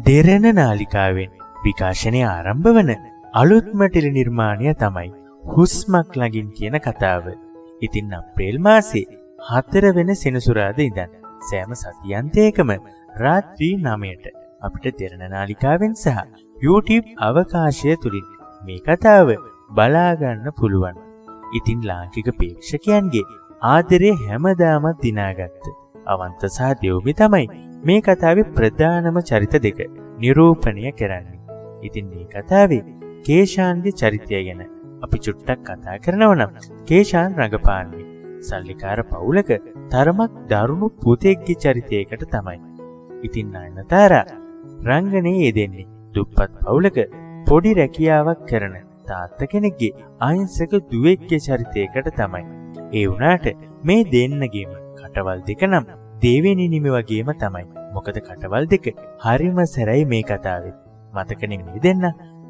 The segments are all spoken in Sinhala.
දෙරණ නාලිකාවෙන් විකාශනය ආරම්භ වන අලුත්ම ටෙලි නිර්මාණය තමයි හුස්මක් ළඟින් කියන කතාව. ඉතින් අප්‍රේල් මාසේ 4 වෙනි සෙනසුරාදා ඉඳන් සෑම සතියන්තයකම රාත්‍රී 9ට අපිට දෙරණ නාලිකාවෙන් සහ YouTube අවකාශය තුලින් මේ කතාව බලා ගන්න පුළුවන්. ඉතින් ලාංකික ප්‍රේක්ෂකයන්ගේ ආදරේ හැමදාම දිනාගත්ත අවන්ත සහ දෙව්මි තමයි මේ කතාවේ ප්‍රධානම චරිත දෙක නිරූපණය කරන්නේ. ඉතින් මේ කතාවේ කේෂාන්ගේ චරිතය ගැන අපි චුට්ටක් කතා කරනවා නම් කේෂාන් රඟපාන්නේ සල්ලිකාර පවුලක තරමක් දරුණු පුතෙක්ගේ චරිතයකට තමයි. ඉතින් නයනතාරා රංගනයේ යෙදෙන්නේ දුප්පත් පවුලක පොඩි රැකියාවක් කරන තාත්තා කෙනෙක්ගේ අහිංසක දුවෙක්ගේ චරිතයකට තමයි. ඒ වුණාට මේ දෙන්නගේම කටවල් දෙක නම් දෙවෙනි නිමි වගේම තමයි. මොකද කටවල් දෙක හරිම සැරයි මේ කතාවේ. මතකනේ මේ දෙන්න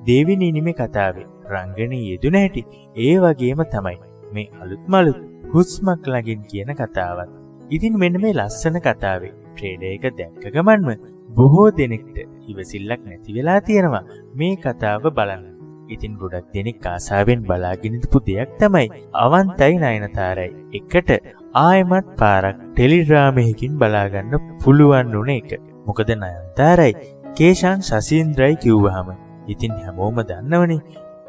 දෙවෙනි නිමි කතාවේ රංගනයේ යෙදුන හැටි ඒ වගේම තමයි මේ අලුත් හුස්මක් ළඟින් කියන කතාවත්. ඉතින් මෙන්න මේ ලස්සන කතාවේ ට්‍රේලර් එක දැක්ක ගමන්ම බොහෝ දෙනෙක්ට ඉවසිල්ලක් නැති වෙලා තියෙනවා මේ කතාව බලන්න. ඉතින් ගොඩක් දෙනෙක් ආසාවෙන් බලාගෙන ඉඳපු දෙයක් තමයි අවන්තයි නයනතාරයි එකට ආයමත් පාරක් ටෙලිඩ්‍රාමයකින් බලා ගන්න පුළුවන් උන එක. මොකද නයනතාරයි කේෂාන් ශසීන්ද්‍රයි කිව්වහම ඉතින් හැමෝම දන්නවනේ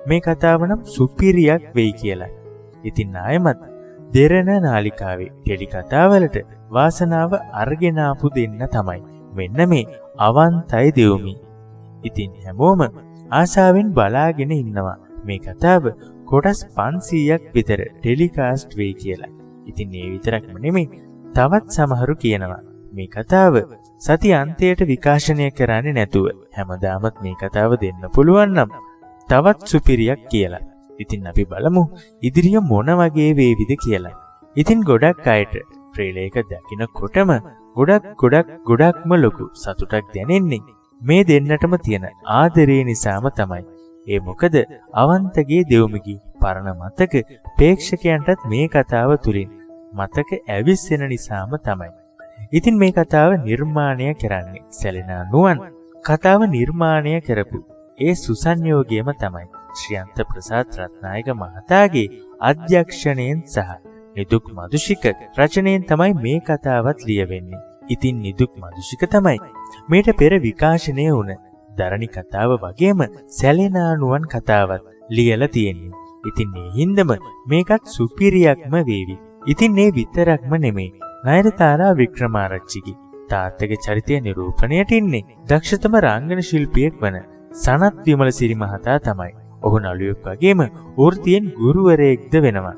මේ කතාව නම් සුපිරියක් වෙයි කියලා. ඉතින් ආයමත් දෙරණ නාලිකාවේ ටෙලි කතාවලට වාසනාව අරගෙන ආපු දෙන්න තමයි මෙන්න මේ අවන්තයි දෙව්මි. ඉතින් හැමෝම ආසාවෙන් බලාගෙන ඉන්නවා මේ කතාව කොටස් 500ක් විතර ටෙලිකාස්ට් වෙයි කියලා. ඉතින් ඒ විතරක්ම නෙමෙයි තවත් සමහරු කියනවා මේ කතාව සති අන්තයට විකාශනය කරන්නේ නැතුව හැමදාමත් මේ කතාව දෙන්න පුළුවන් නම් තවත් සුපිරියක් කියලා. ඉතින් අපි බලමු ඉදිරිය මොන වගේ වේවිද කියලා. ඉතින් ගොඩක් අයට ට්‍රේලර් එක දකිනකොටම ගොඩක්ම ලොකු සතුටක් දැනෙන්නේ මේ දෙන්නටම තියෙන ආදරේ නිසාම තමයි. ඒ මොකද අවන්තගේ දෙව්මිගේ පරණ මතක ප්‍රේක්ෂකයන්ටත් මේ කතාව තුලින් මතක ඇවිස්සෙන නිසාම තමයි. ඉතින් මේ කතාව නිර්මාණය කරන්නේ සැලෙනා නුවන්. කතාව නිර්මාණය කරපු ඒ සුසංයෝගයම තමයි ශ්‍රියන්ත ප්‍රසාද් රත්නායක මහතාගේ අධ්‍යක්ෂණයෙන් සහ නිදුක් මදුෂික රචනයෙන් තමයි මේ කතාවත් ලියවෙන්නේ. ඉතින් නිදුක් මදුෂික තමයි මේට පෙර විකාශනය වුණ දරණි කතාව වගේම සැලෙනා නුවන් කතාවත් ලියලා තියෙන්නේ. ඉතින් මේ හින්දම මේකත් සුපිරියක්ම වේවි. ඉතින් මේ විතරක්ම නෙමෙයි නයනතාරා වික්‍රමාරච්චිගේ තාත්තගේ චරිතය නිරූපණයට ඉන්නේ දක්ෂතම රංගන ශිල්පියෙක් වන සනත් විමලසිරි මහතා තමයි. ඔහු නළුවෙක් වගේම වෘත්තියෙන් ගුරුවරයෙක්ද වෙනවා.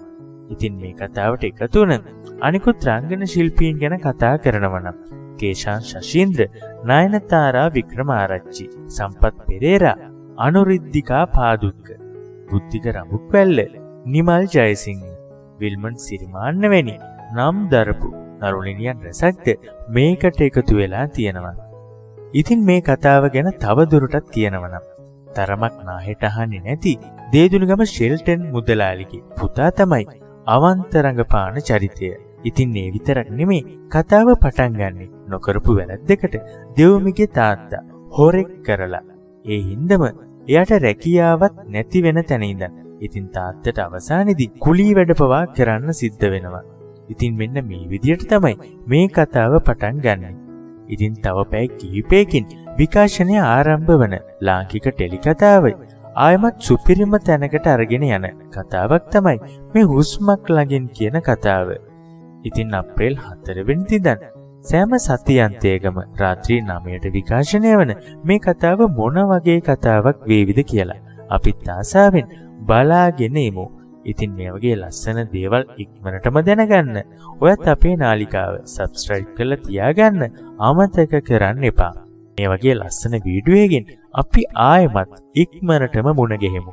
ඉතින් මේ කතාවට එකතු වුණ අනිකුත් රංගන ශිල්පීන් ගැන කතා කරනවා නම් කේෂාන් ශෂීන්ද්‍ර, නයනතාරා වික්‍රමාරච්චි, සම්පත් පෙරේරා, අනුරිද්ධිකා පාදුක්ක, බුද්ධික රඹුක්වැල්ල, නිමල් ජයසිංහ, විල්මන් සිරිමාන්න වැනි නම් දරපු නරුලිනියන් රැසක්ද මේකට එකතු වෙලා තියෙනවා. ඉතින් මේ කතාව ගැන තව දුරටත් කියනවා නම් තරමක් නාහෙට අහන්නේ නැති දේදුණුගම ෂෙල්ටන් මුදලාලිගේ පුතා තමයි අවන්ත රංගපාන චරිතය. ඉතින් ඒ විතරක් නෙමෙයි කතාව පටන් ගන්නෙ නොකරපු වැරද්දකට දෙව්මිගේ තාත්තා හොරෙක් කරලා. ඒ හින්දම එයාට රැකියාවක් නැති වෙන තැන ඉඳන් ඉතින් තාත්තට අවසානයේදී කුලී වැඩ පවා කරන්න සිද්ධ වෙනවා. ඉතින් මෙන්න මේ විදියට තමයි මේ කතාව පටන් ගන්නෙ. ඉතින් තව පැය කිහිපයකින් විකාශනය ආරම්භ වන ලාංකික ටෙලි කතාවයි ආයමත් සුපිරිම තැනකට අරගෙන යන කතාවක් තමයි මේ හුස්මක් ළඟින් කියන කතාව. ඉතින් අප්‍රේල් 4 වෙනිදා සෑම සතියන්තයකම රාත්‍රී 9ට විකාශනය වන මේ කතාව මොන වගේ කතාවක් වේවිද කියලා අපිත් ආසාවෙන් බලාගෙන ඉමු. ඉතින් මේ වගේ ලස්සන දේවල් ඉක්මනටම දැනගන්න ඔයත් අපේ නාලිකාව සබ්ස්ක්‍රයිබ් කරලා තියාගන්න අමතක කරන්න එපා. මේ වගේ ලස්සන වීඩියෝ එකකින් අපි ආයෙමත් ඉක්මනටම මුණ ගැහෙමු.